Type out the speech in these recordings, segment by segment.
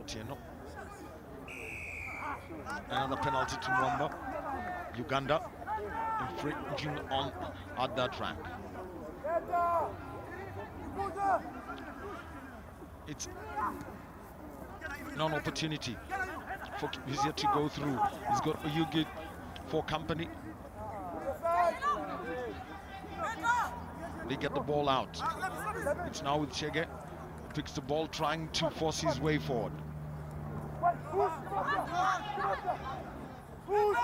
Otieno. Another penalty to Wamba. Uganda infringing on at that rank. It's non opportunity for Vizia to go through. He's got Oyugi for company. They get the ball out. It's now with Shege. Picks the ball, trying to force his way forward.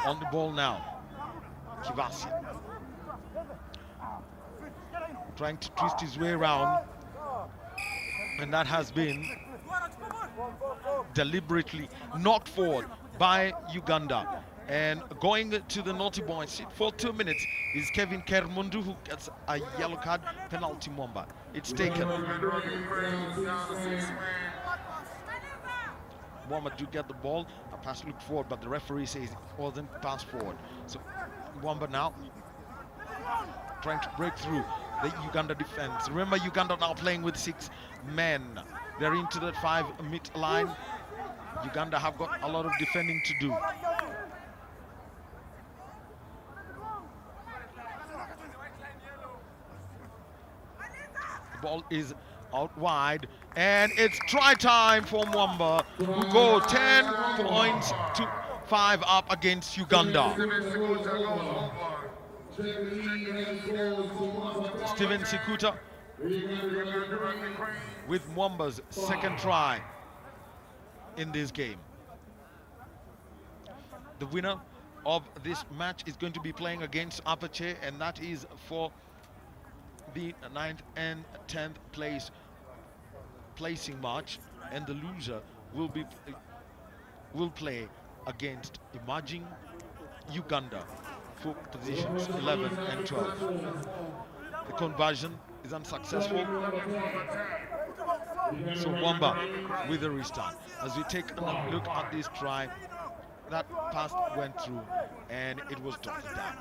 On the ball now. Kivasi. Trying to twist his way around. And that has been deliberately knocked forward by Uganda. And going to the naughty boy seat for 2 minutes is Kevin Kermundu, who gets a yellow card. Penalty Wamba. It's taken. Wamba do get the ball. A pass looked forward, but the referee says it wasn't passed forward. So Wamba now trying to break through the Uganda defense. Remember, Uganda now playing with 6 men. They're into that 5-meter line. Uganda have got a lot of defending to do. The ball is out wide, and it's try time for Wamba, who go 10 points to 5 up against Uganda. Steven Sikuta with Wamba's second try in this game. The winner of this match is going to be playing against Apache, and that is for the 9th and 10th placing match, and the loser will play against emerging Uganda for positions 11 and 12. The conversion is unsuccessful, so Wamba with a restart. As we take a look at this try, that pass went through and it was dotted down.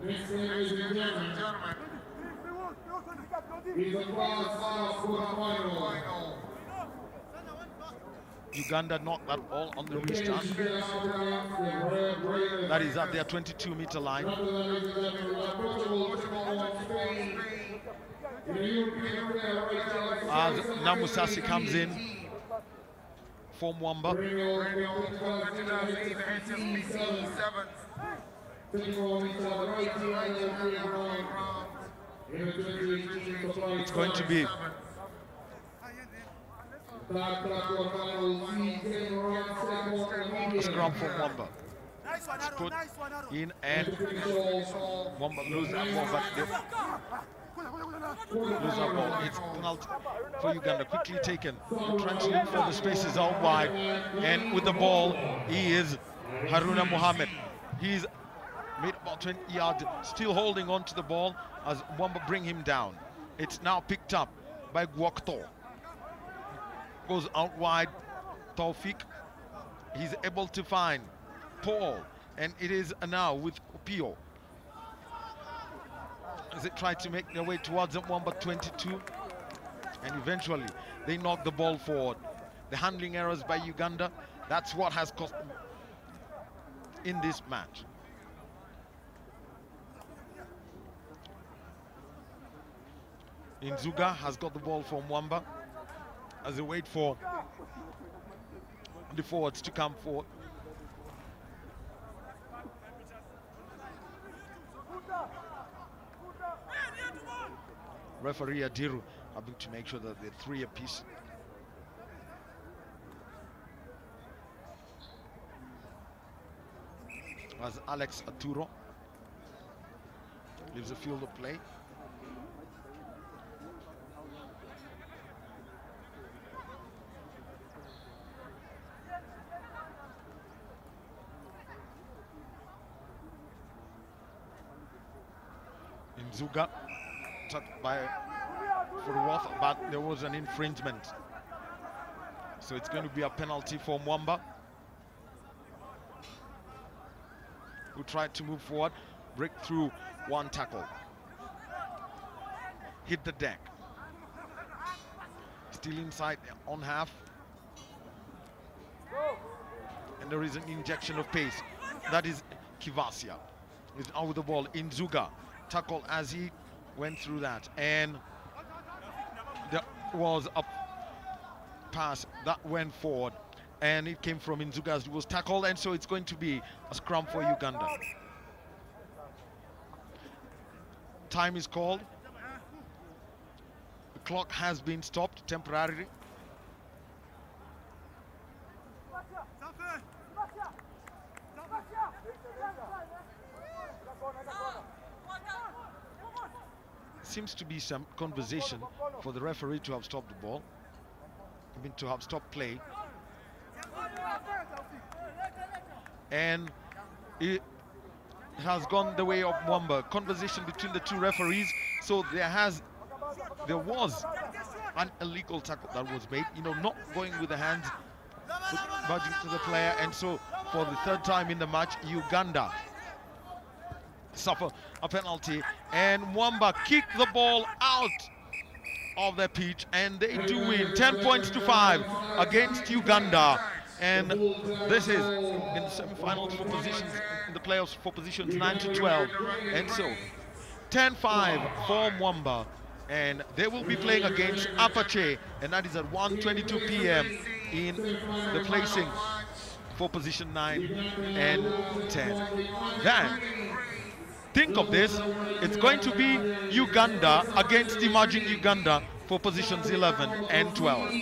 Ladies and gentlemen, he's a final. Uganda knocked that ball on the restart. That is at their 22-meter line. As Namusasi comes in for Wamba. It's going to be a scrum for Wamba. It's put in and Wamba loses that ball, but they lose that ball. It's penalty for Uganda, quickly taken. They're trying to look for the spaces out wide, and with the ball, he is Haruna Mohammed. He's made about 20 yards, still holding on to the ball as Wamba bring him down. It's now picked up by Gwakto. Goes out wide, Taufik. He's able to find Paul, and it is now with Pio. As they try to make their way towards Wamba 22, and eventually they knock the ball forward. The handling errors by Uganda, that's what has cost them in this match. Inzuga has got the ball from Wamba as they wait for the forwards to come forward. Referee Adiru having to make sure that they're 3 apiece. As Alex Aturo leaves the field of play. Inzuga touched by Furuwath, but there was an infringement. So it's going to be a penalty for Wamba, who tried to move forward, break through one tackle, hit the deck. still inside on half. And there is an injection of pace. That is Kivasia. Is out with the ball. Inzuga tackle as he went through that. And there was a pass that went forward. And it came from Inzuga as he was tackled. And so it's going to be a scrum for Uganda. Time is called. The clock has been stopped temporarily. Seems to be some conversation for the referee to have stopped the ball. I mean, to have stopped play. And it has gone the way of Wamba. Conversation between the two referees. So there was an illegal tackle that was made. You know, not going with the hands, budging to the player. And so for the third time in the match, Uganda suffer a penalty, and Wamba kick the ball out of the pitch, and they do win 10 points to 5 against Uganda. And this is in the semi-finals for positions, in the playoffs for positions 9 to 12. And so 10-5 for Wamba, and they will be playing against Apache, and that is at 1:22 p.m. in the placing for position 9 and 10. Then think of this, it's going to be Uganda against emerging Uganda for positions 11 and 12.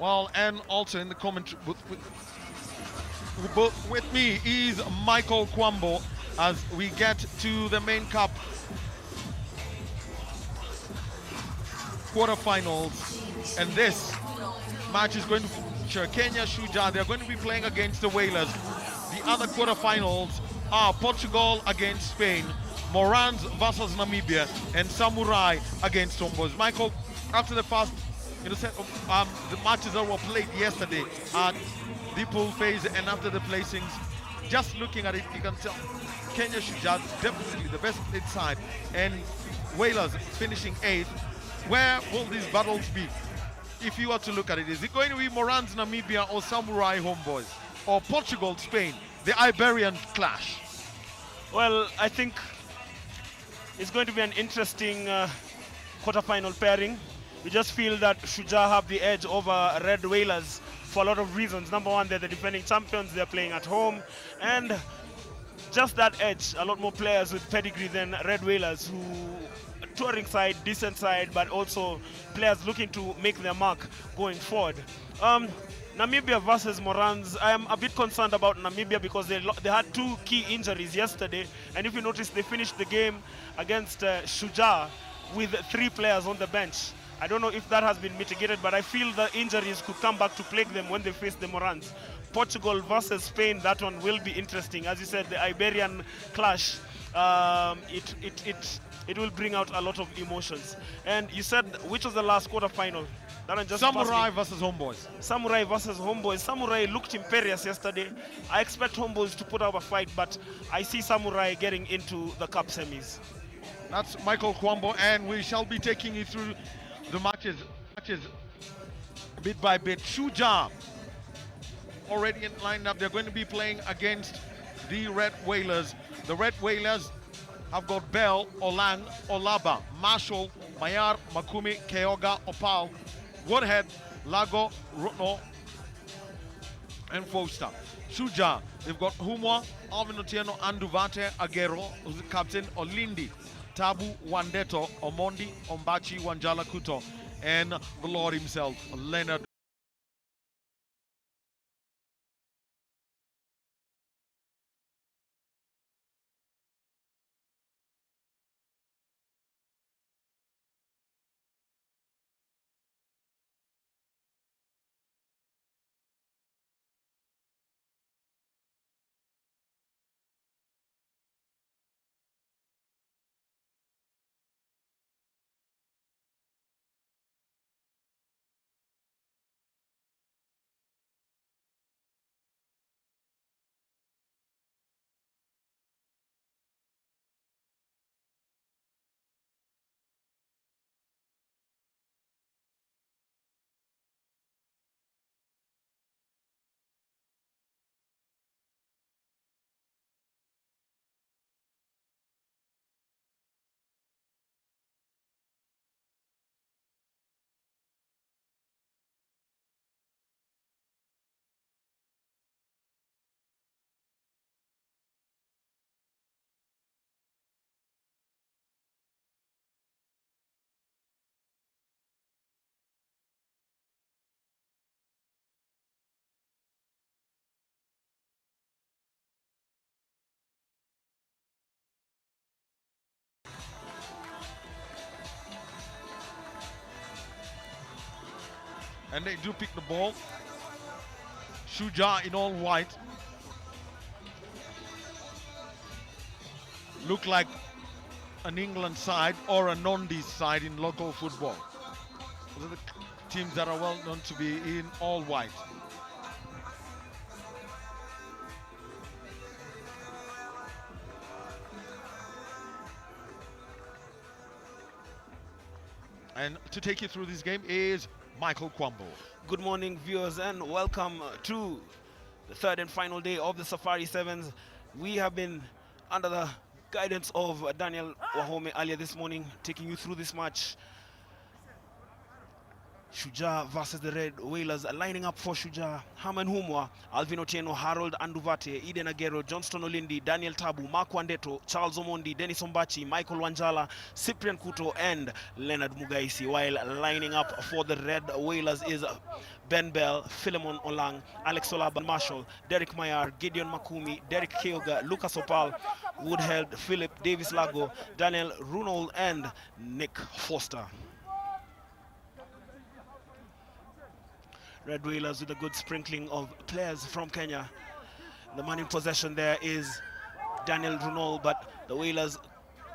Well, and also in the commentary with me is Michael Kwambo as we get to the main cup quarterfinals, and this match is going to feature Kenya Shuja. They're going to be playing against the Whalers. The other quarterfinals are Portugal against Spain, Morans versus Namibia, and Samurai against Homeboys. Michael, after the first the matches that were played yesterday at the pool phase and after the placings, just looking at it, you can tell Kenya Shuja definitely the best played side, and Whalers finishing 8th. Where will these battles be? If you were to look at it, is it going to be Morans Namibia or Samurai Homeboys, or Portugal Spain, the Iberian clash? Well, I think it's going to be an interesting quarterfinal pairing. We just feel that Shuja have the edge over Red Whalers for a lot of reasons. Number one, they're the defending champions, they're playing at home, and just that edge, a lot more players with pedigree than Red Whalers, who touring side, decent side, but also players looking to make their mark going forward. Namibia versus Morans, I am a bit concerned about Namibia because they had 2 key injuries yesterday, and if you notice, they finished the game against Shuja with 3 players on the bench. I don't know if that has been mitigated, but I feel the injuries could come back to plague them when they face the Morans. Portugal versus Spain, that one will be interesting. As you said, the Iberian clash, it will bring out a lot of emotions. And you said, which was the last quarterfinal? That one just Samurai versus Homeboys. Samurai versus Homeboys. Samurai looked imperious yesterday. I expect Homeboys to put up a fight, but I see Samurai getting into the cup semis. That's Michael Kwambo, and we shall be taking you through the matches bit by bit. Shuja already in lineup. They're going to be playing against the Red Whalers. The Red Whalers have got Bell, Olang, Olaba, Marshall, Mayar, Makumi, Keoga, Opal, Woodhead, Lago, Rutno, and Foster. Shuja, they've got Humwa, Alvin Otieno, Anduvate, Agero, who's the captain, Olindi, Tabu, Wandeto, Omondi, Ombachi, Wanjala Kuto, and the Lord himself, Leonard And they do pick the ball. Shuja in all white. Look like an England side or a Nondies side in local football. Those are the teams that are well known to be in all white. And to take you through this game is Michael Kwambo. Good morning, viewers, and welcome to the third and final day of the Safari Sevens. We have been under the guidance of Daniel Wahome earlier this morning, taking you through this match. Shuja versus the Red Whalers. Lining up for Shuja: Herman Humwa, Alvin Otieno, Harold Anduvate, Eden Agero, Johnston Olindi, Daniel Tabu, Mark Wandeto, Charles Omondi, Dennis Ombachi, Michael Wanjala, Cyprian Kuto, and Leonard Mugaisi. While lining up for the Red Whalers is Ben Bell, Philemon Olang, Alex Olaban Marshall, Derek Mayar, Gideon Makumi, Derek Keoga, Lucas Opal, Woodheld, Philip Davis Lago, Daniel Runol, and Nick Foster. Red Whalers with a good sprinkling of players from Kenya. The man in possession there is Daniel Runol, but the Whalers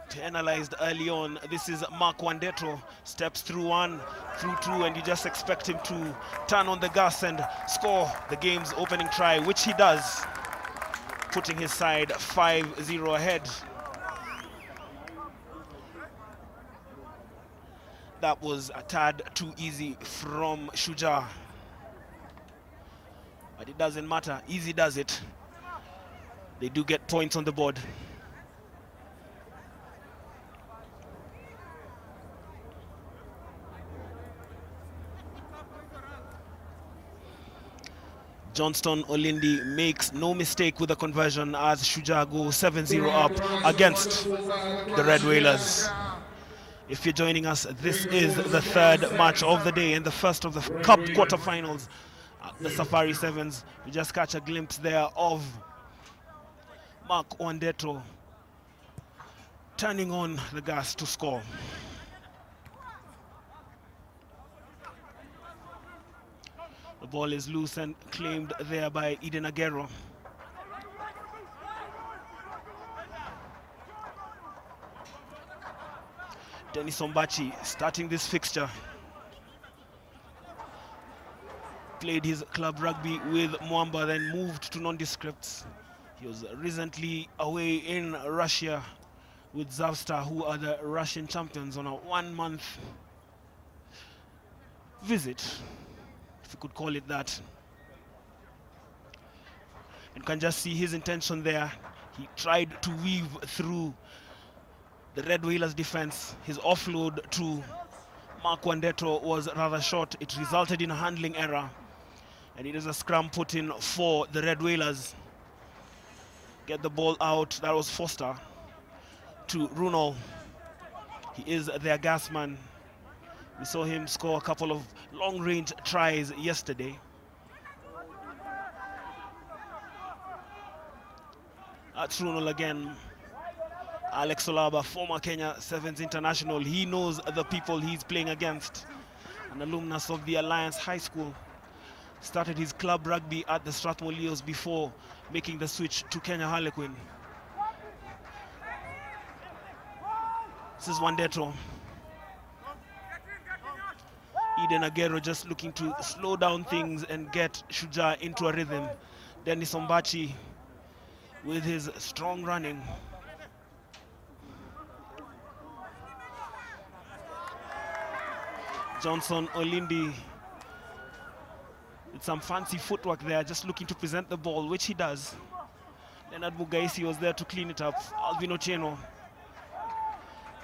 penalized early on. This is Mark Wandeto, steps through one, through two, and you just expect him to turn on the gas and score the game's opening try, which he does, putting his side 5-0 ahead. That was a tad too easy from Shuja. But it doesn't matter, easy does it. They do get points on the board. Johnston Olindi makes no mistake with the conversion as Shuja go 7-0 up against the Red Whalers. If you're joining us, this is the third match of the day and the first of the Cup quarterfinals. The Safari Sevens. We just catch a glimpse there of Mark Wandeto turning on the gas to score. The ball is loose and claimed there by Eden Agero. Dennis Ombachi starting this fixture. Played his club rugby with Wamba, then moved to nondescripts. He was recently away in Russia with Zavstar, who are the Russian champions, on a 1-month visit, if you could call it that. You can just see his intention there. He tried to weave through the Red Whalers defense. His offload to Mark Wandeto was rather short. It resulted in a handling error. And it is a scrum put in for the Red Whalers. Get the ball out. That was Foster to Runol. He is their gas man. We saw him score a couple of long-range tries yesterday. That's Runol again. Alex Olaba, former Kenya Sevens international. He knows the people he's playing against. An alumnus of the Alliance High School. Started his club rugby at the Strathmore Leos before making the switch to Kenya Harlequin. This is Wandeto. Eden Agero just looking to slow down things and get Shuja into a rhythm. Dennis Ombachi with his strong running. Johnson Olindi with some fancy footwork there, just looking to present the ball, which he does. Leonard Mugaisi was there to clean it up. Alvin Otieno.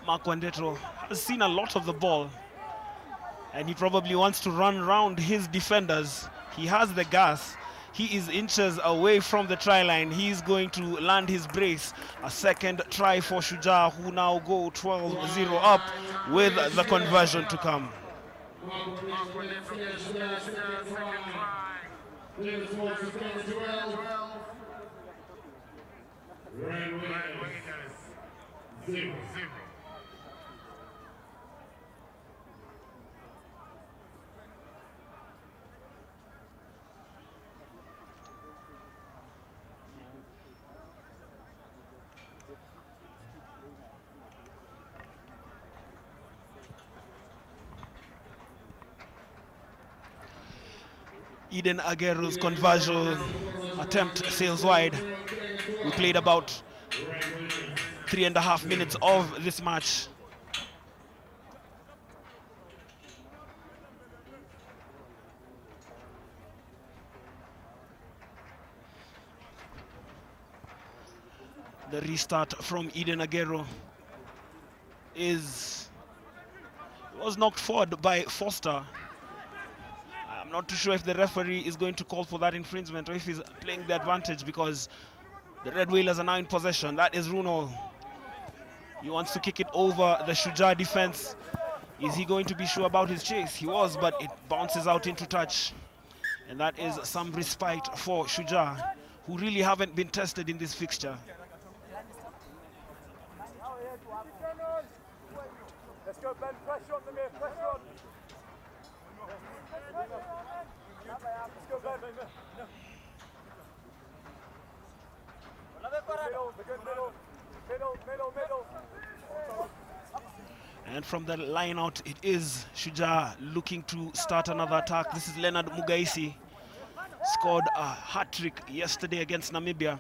Mark Wandeto has seen a lot of the ball, and he probably wants to run around his defenders. He has the gas. He is inches away from the try line. He's going to land his brace. A second try for Shuja, who now go 12-0 up with the conversion to come. Red Whalers 0-0. Eden Aguero's conversion attempt sails wide. We played about 3.5 minutes of this match. The restart from Eden Aguero was knocked forward by Foster. I'm not too sure if the referee is going to call for that infringement or if he's playing the advantage, because the Red Whalers are now in possession. That is Runo. He wants to kick it over the Shuja defense. Is he going to be sure about his chase? He was, but it bounces out into touch. And that is some respite for Shuja, who really haven't been tested in this fixture. Let's go, Ben. Pressure on them here. Pressure on. Let's go, Ben. Middle. And from the line out, it is Shuja looking to start another attack. This is Leonard Mugaisi. Scored a hat-trick yesterday against Namibia.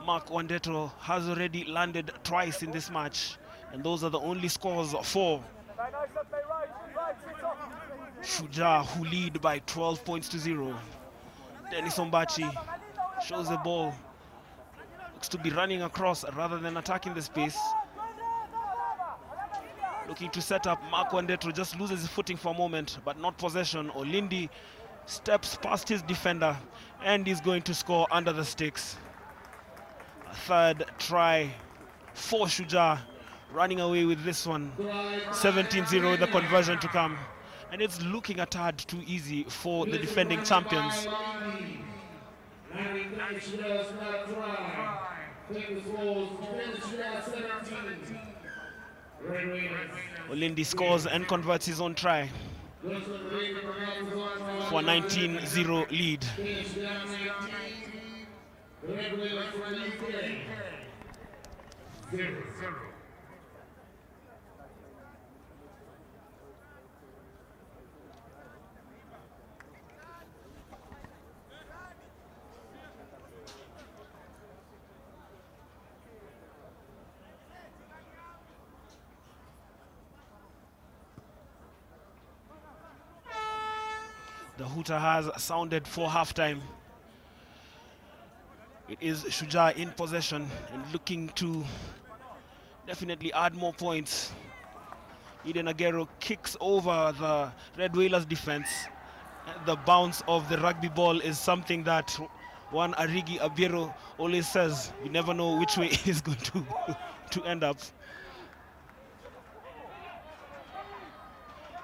Mark Wandeto has already landed twice in this match, and those are the only scores for Shuja, who lead by 12 points to 0. Dennis Ombachi shows the ball. Looks to be running across rather than attacking the space. Looking to set up. Mark Wandeto just loses his footing for a moment, but not possession. Olindi steps past his defender and is going to score under the sticks. A third try for Shuja, running away with this one. 17-0, the conversion to come. And it's looking a tad too easy for the defending champions. Olindi scores and converts his own try for a 19-0 lead. The hooter has sounded for halftime. It is Shuja in possession and looking to definitely add more points. Eden Aguero kicks over the Red Whalers defense. The bounce of the rugby ball is something that one Arigi Abiero always says. You never know which way it is going to end up.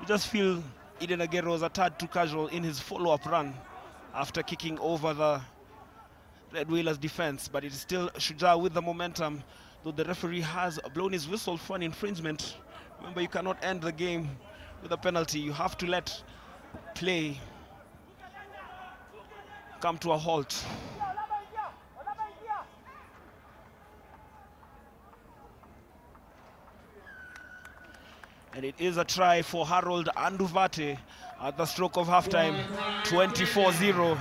You just feel Eden Aguero was a tad too casual in his follow-up run after kicking over the Red Whalers defense, but it is still Shuja with the momentum, though the referee has blown his whistle for an infringement. Remember, you cannot end the game with a penalty. You have to let play come to a halt. And it is a try for Harold Anduvate at the stroke of halftime, 24-0.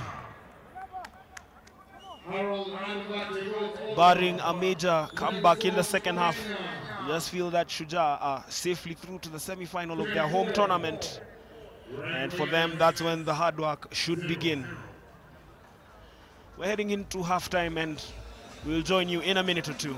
Barring a major comeback in the second half, you just feel that Shuja are safely through to the semi-final of their home tournament. And for them, that's when the hard work should begin. We're heading into halftime and we'll join you in a minute or two.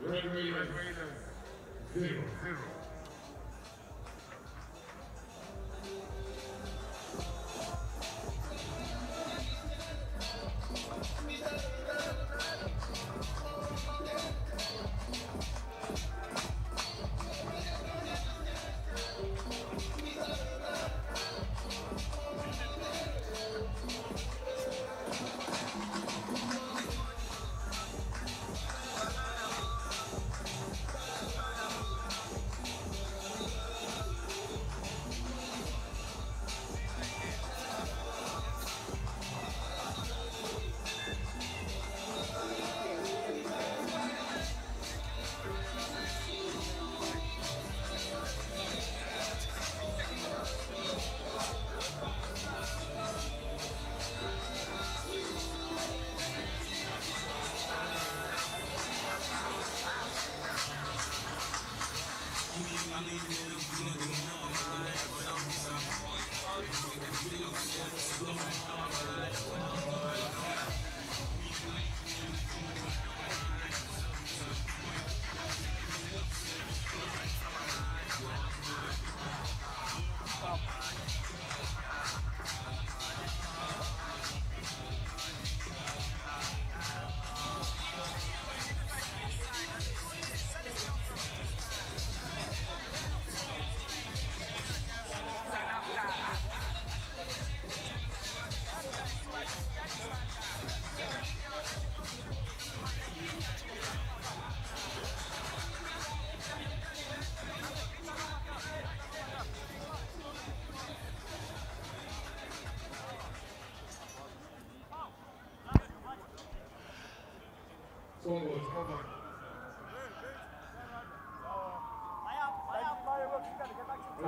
Red Raiders 0-0.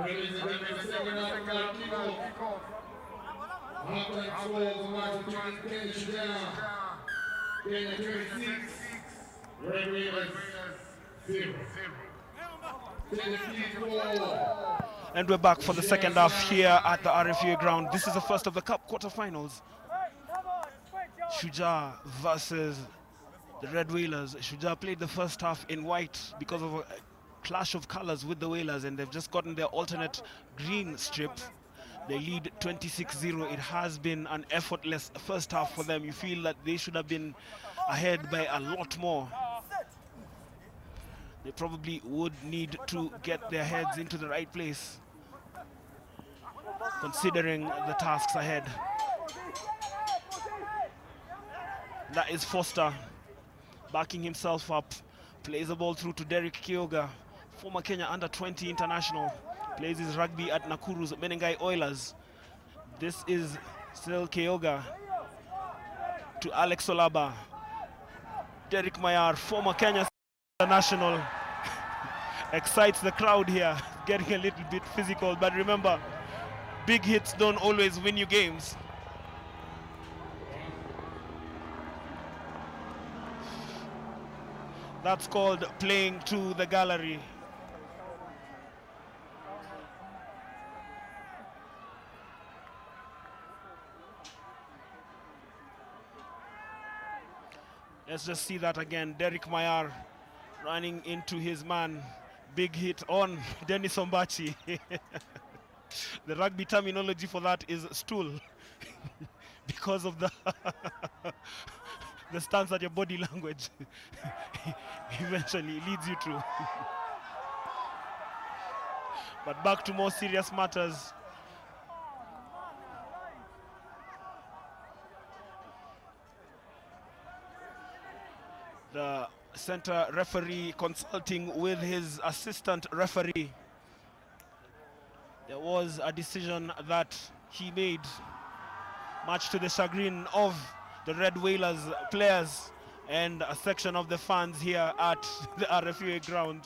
Ladies and gentlemen, second half of our kickoff. Halftime score match between Kenya Shuja, Kenya 26, Red Raiders 0. And we're back for the second half here at the RFA ground. This is the first of the Cup quarterfinals. Shuja versus the Red Whalers. Shuja played the first half in white because of a clash of colors with the Whalers, and they've just gotten their alternate green strip. They lead 26-0. It has been an effortless first half for them. You feel that they should have been ahead by a lot more. They probably would need to get their heads into the right place, considering the tasks ahead. That is Foster backing himself up. Plays the ball through to Derek Kyoga, former Kenya under-20 international. Plays his rugby at Nakuru's Menengai Oilers. This is still Kyoga to Alex Olaba. Derek Mayar, former Kenya international, excites the crowd here, getting a little bit physical. But remember, big hits don't always win you games. That's called playing to the gallery. Let's just see that again. Derek Mayar running into his man. Big hit on Dennis Ombachi. The rugby terminology for that is stool. Because of the the stance that your body language eventually leads you to. But back to more serious matters. The center referee consulting with his assistant referee. There was a decision that he made, much to the chagrin of the Red Whalers players and a section of the fans here at the RFA ground.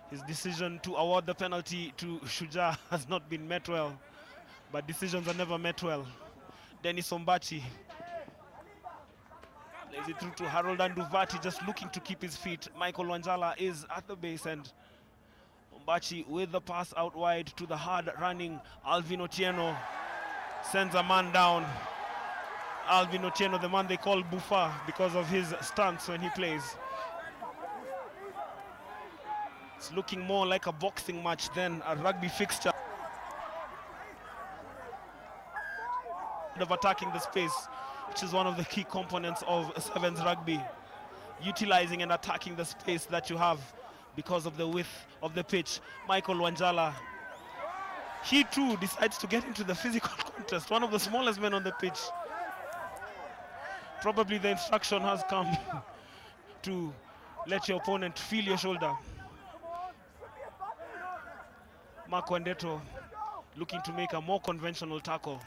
His decision to award the penalty to Shuja has not been met well, but decisions are never met well. Dennis Ombachi plays it through to Harold Anduvati, just looking to keep his feet. Michael Wanjala is at the base, and Ombachi with the pass out wide to the hard-running Alvin Otieno. Sends a man down. Alvin Otieno, the man they call Buffa because of his stance when he plays. It's looking more like a boxing match than a rugby fixture. Of attacking the space, which is one of the key components of sevens rugby. Utilizing and attacking the space that you have because of the width of the pitch. Michael Wanjala, he too decides to get into the physical contest, one of the smallest men on the pitch. Probably the instruction has come to let your opponent feel your shoulder. Mark Wendeto looking to make a more conventional tackle.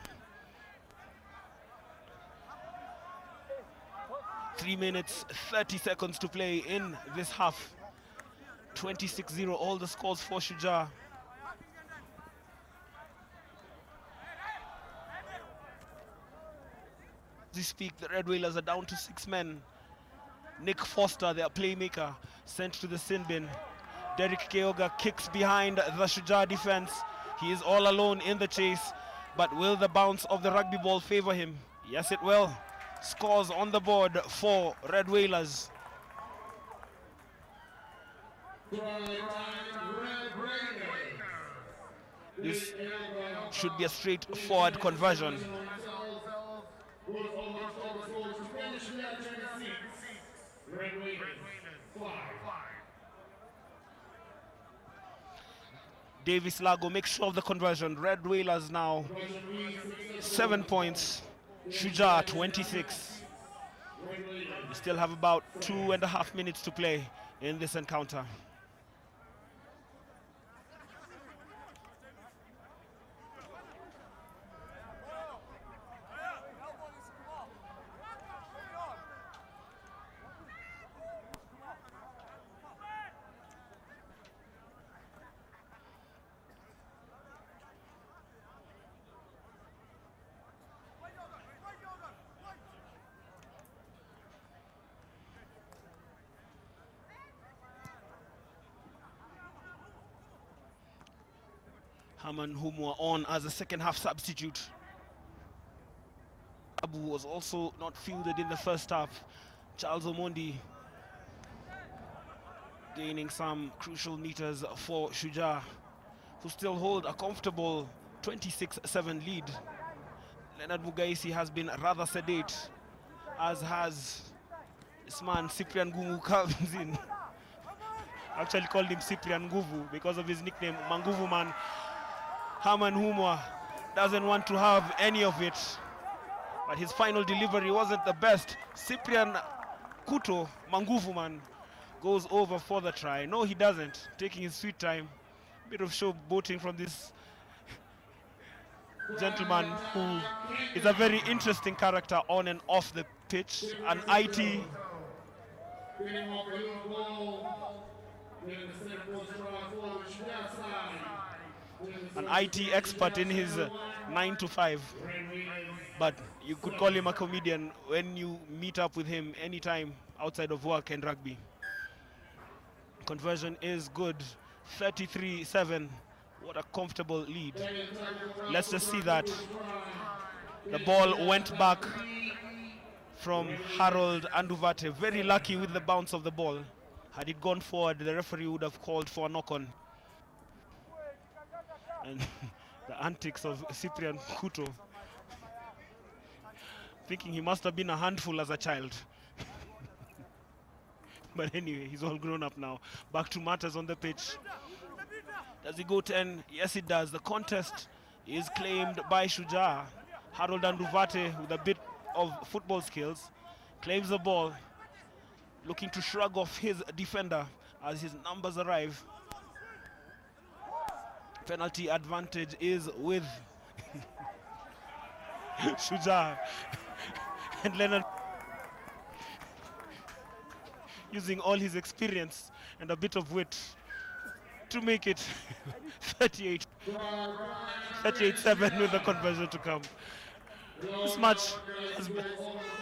3 minutes, 30 seconds to play in this half. 26-0, all the scores for Shuja. As we speak, the Red Whalers are down to 6 men. Nick Foster, their playmaker, sent to the sin bin. Derek Keoga kicks behind the Shuja defense. He is all alone in the chase, but will the bounce of the rugby ball favor him? Yes, it will. Scores on the board for Red Whalers. This should be a straightforward conversion. Davis Lago makes sure of the conversion. Red Whalers now 7 points. Shuja 26. We still have about 2.5 minutes to play in this encounter. Haman Humwa on as a second half substitute. Abu was also not fielded in the first half. Charles Omondi gaining some crucial meters for Shuja, who still hold a comfortable 26-7 lead. Leonard Mugaisi has been rather sedate, as has this man Cyprian Gungu comes in. Actually called him Cyprian Nguvu because of his nickname, Manguvu Man. Haman Humwa doesn't want to have any of it, but his final delivery wasn't the best. Cyprian Kuto, Manguvu Man, goes over for the try. No, he doesn't, taking his sweet time. Bit of showboating from this gentleman who is a very interesting character on and off the pitch. An IT expert in his 9 to 5, but you could call him a comedian when you meet up with him anytime outside of work and rugby. Conversion is good, 33-7. What a comfortable lead. Let's just see that. The ball went back from Harold Anduvate. Very lucky with the bounce of the ball. Had it gone forward, the referee would have called for a knock-on. And the antics of Cyprian Kuto, thinking he must have been a handful as a child. But anyway, he's all grown up now. Back to matters on the pitch. Does he go 10? Yes, it does. The contest is claimed by Shuja. Harold Anduvate, with a bit of football skills, claims the ball, looking to shrug off his defender as his numbers arrive. Penalty advantage is with Shuja. And Leonard, using all his experience and a bit of wit to make it 38-7 with the conversion to come. This match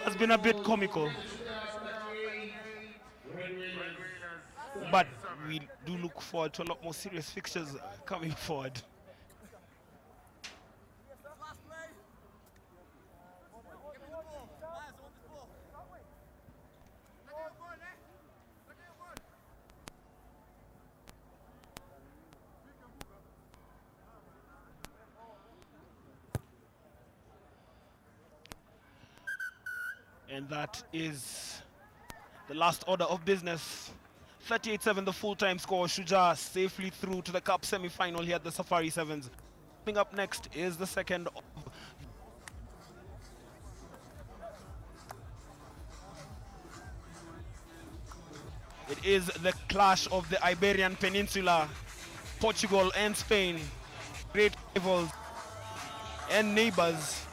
has been a bit comical, but we do look forward to a lot more serious fixtures coming forward. And that is the last order of business. 38-7 the full-time score. Shuja safely through to the cup semi-final here at the Safari Sevens. Coming up next is the second of it is the clash of the Iberian Peninsula, Portugal and Spain, great rivals and neighbors.